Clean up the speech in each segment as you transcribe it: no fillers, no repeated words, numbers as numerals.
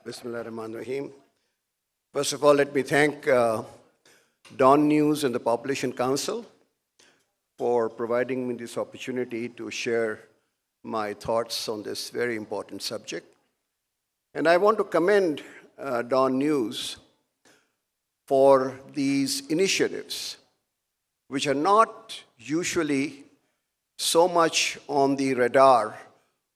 Bismillahirrahmanirrahim. First of all, let me thank DawnNews and the Population Council for providing me this opportunity to share my thoughts on this very important subject. And I want to commend DawnNews for these initiatives, which are not usually so much on the radar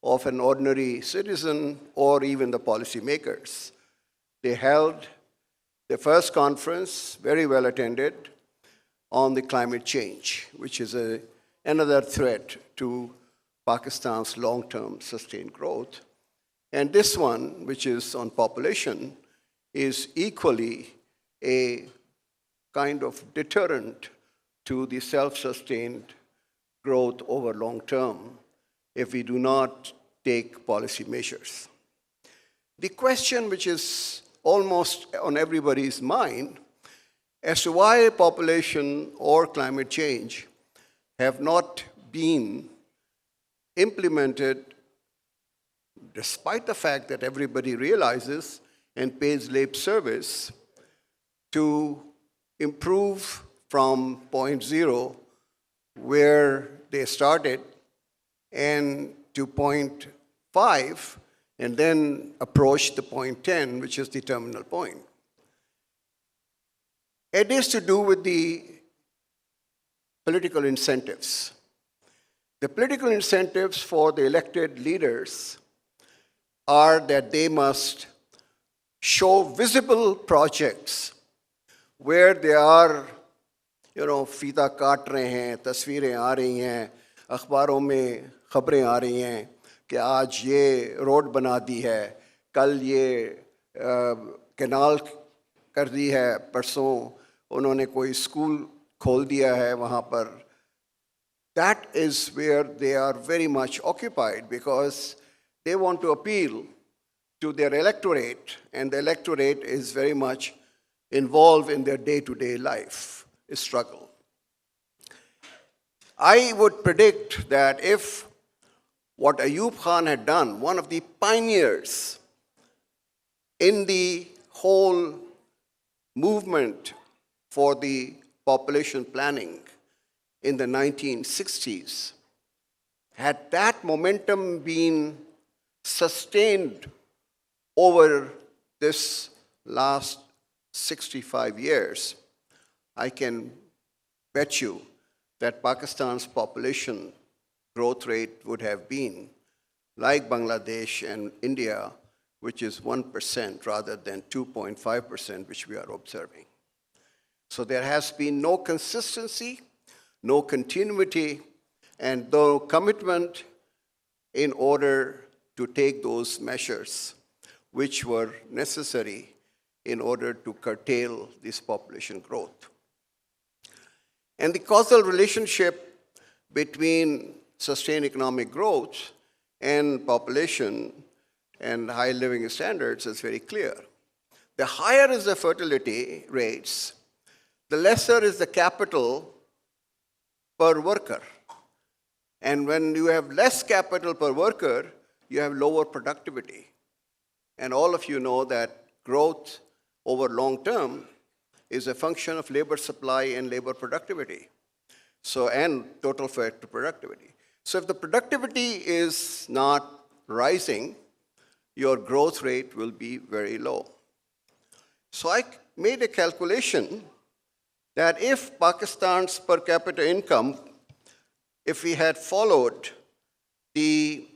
of an ordinary citizen or even the policymakers. They held the first conference, very well attended, on the climate change, which is another threat to Pakistan's long-term sustained growth. And this one, which is on population, is equally a kind of deterrent to the self-sustained growth over long term if we do not take policy measures. The question which is almost on everybody's mind as to why population or climate change have not been implemented, despite the fact that everybody realizes and pays lip service to improve from point zero, where they started, and to point 5, and then approach the point 10, which is the terminal point. It is to do with the political incentives. The political incentives for the elected leaders are that they must show visible projects where they are, फीता काट रहे हैं, तस्वीरें आ रही हैं, अखबारों में खबरें आ रही हैं कि आज ये रोड बना दी है, कल ये कैनाल कर दी है, परसों उन्होंने कोई स्कूल खोल दिया है वहाँ पर. That is where they are very much occupied because they want to appeal to their electorate, and the electorate is very much involved in their day-to-day life struggle. I would predict that if what Ayub Khan had done, one of the pioneers in the whole movement for the population planning in the 1960s, had that momentum been sustained over this last 65 years, I can bet you that Pakistan's population growth rate would have been like Bangladesh and India, which is 1% rather than 2.5%, which we are observing. So there has been no consistency, no continuity, and no commitment in order to take those measures which were necessary in order to curtail this population growth. And the causal relationship between sustained economic growth and population and high living standards is very clear. The higher is the fertility rates, the lesser is the capital per worker. And when you have less capital per worker, you have lower productivity. And all of you know that growth over long term is a function of labor supply and labor productivity. So, and total factor productivity. So if the productivity is not rising, your growth rate will be very low. So I made a calculation that if Pakistan's per capita income, if we had followed the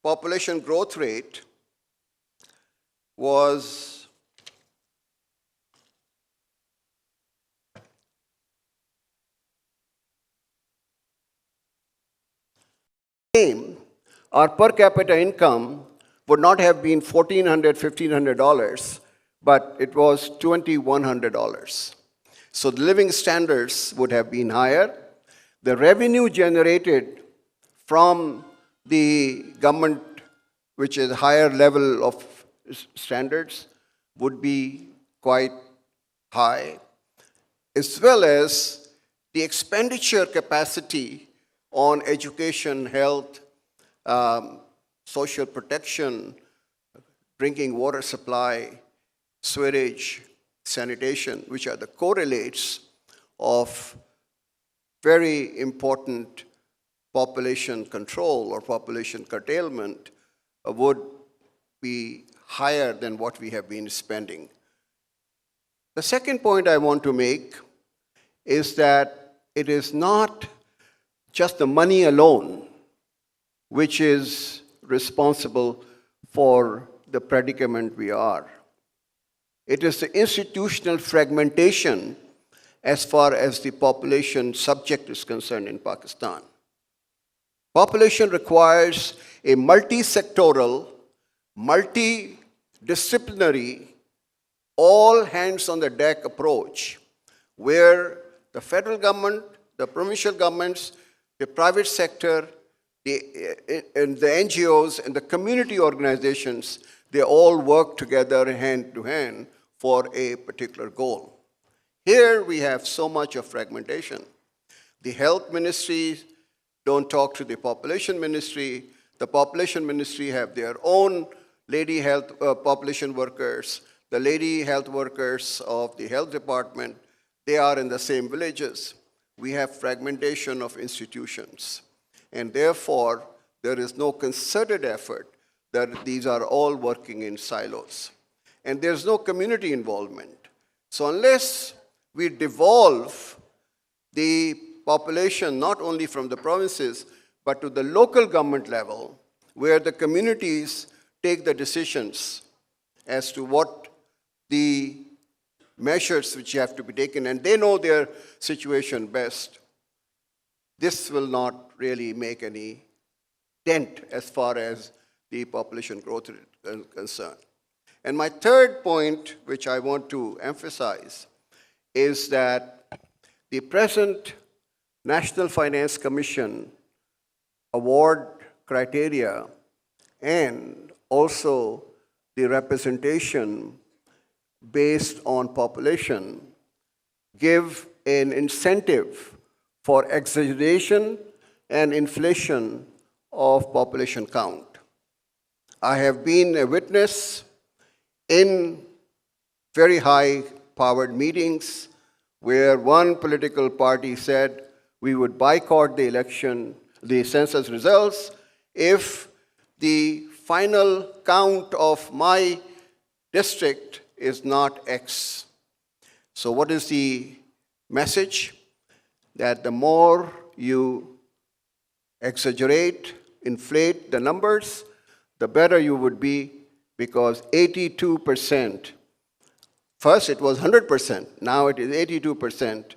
population growth rate, was our per capita income would not have been $1,400, $1,500, but it was $2,100. So the living standards would have been higher. The revenue generated from the government, which is a higher level of standards, would be quite high, as well as the expenditure capacity on education, health, social protection, drinking water supply, sewerage, sanitation, which are the correlates of very important population control or population curtailment, would be higher than what we have been spending. The second point I want to make is that it is not just the money alone which is responsible for the predicament we are. It is the institutional fragmentation as far as the population subject is concerned in Pakistan. Population requires a multi-sectoral, multidisciplinary, all hands on the deck approach, where the federal government, the provincial governments, the private sector, and the NGOs and the community organizations, they all work together hand to hand for a particular goal. Here we have so much of fragmentation. The health ministry don't talk to the population ministry. The population ministry have their own lady health population workers. The lady health workers of the health department, they are in the same villages. We have fragmentation of institutions. And therefore, there is no concerted effort that these are all working in silos. And there's no community involvement. So unless we devolve the population not only from the provinces, but to the local government level, where the communities take the decisions as to what the measures which have to be taken, and they know their situation best, this will not really make any dent as far as the population growth is concerned. And my third point, which I want to emphasize, is that the present National Finance Commission award criteria and also the representation based on population give an incentive for exaggeration and inflation of population count. I have been a witness in very high-powered meetings where one political party said we would boycott the election, the census results, if the final count of my district is not X. So what is the message? That the more you exaggerate, inflate the numbers, the better you would be, because 82%, first it was 100%, now it is 82%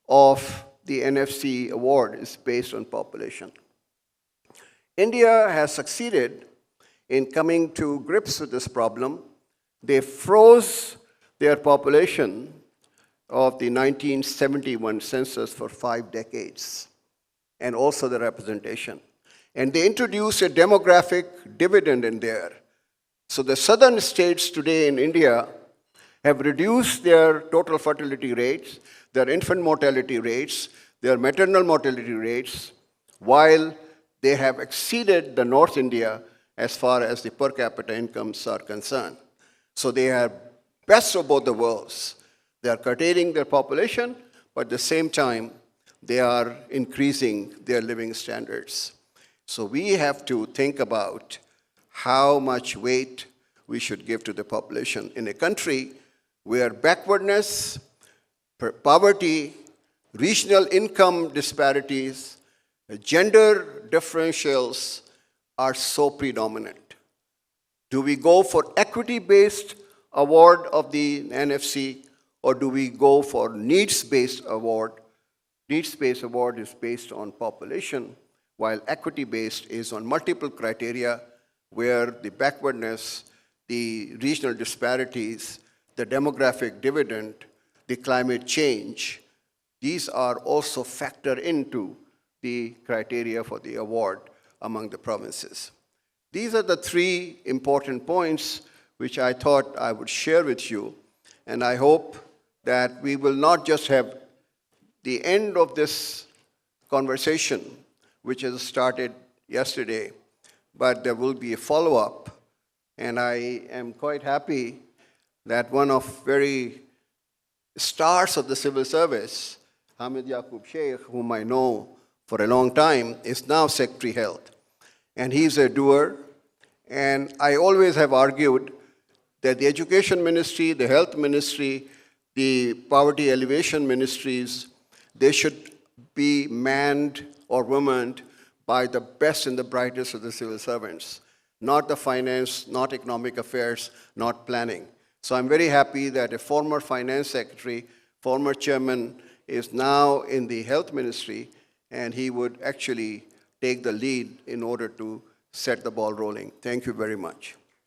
of the NFC award is based on population. India has succeeded in coming to grips with this problem. They froze their population of the 1971 census for 5 decades, and also the representation. And they introduced a demographic dividend in there. So the southern states today in India have reduced their total fertility rates, their infant mortality rates, their maternal mortality rates, while they have exceeded the North India as far as the per capita incomes are concerned. So they are best of both the worlds. They are curtailing their population, but at the same time, they are increasing their living standards. So we have to think about how much weight we should give to the population in a country where backwardness, poverty, regional income disparities, gender differentials are so predominant. Do we go for equity-based award of the NFC, or do we go for needs-based award? Needs-based award is based on population, while equity-based is on multiple criteria where the backwardness, the regional disparities, the demographic dividend, the climate change, these are also factored into the criteria for the award among the provinces. These are the 3 important points which I thought I would share with you, and I hope that we will not just have the end of this conversation, which has started yesterday, but there will be a follow-up And I am quite happy that one of very stars of the civil service, Hamid Yaqub Sheikh, whom I know for a long time, is now Secretary Health. And he's a doer. And I always have argued that the Education Ministry, the Health Ministry, the Poverty Alleviation Ministries, they should be manned or womaned by the best and the brightest of the civil servants, not the finance, not economic affairs, not planning. So I'm very happy that a former finance secretary, former chairman, is now in the health ministry, and he would actually take the lead in order to set the ball rolling. Thank you very much.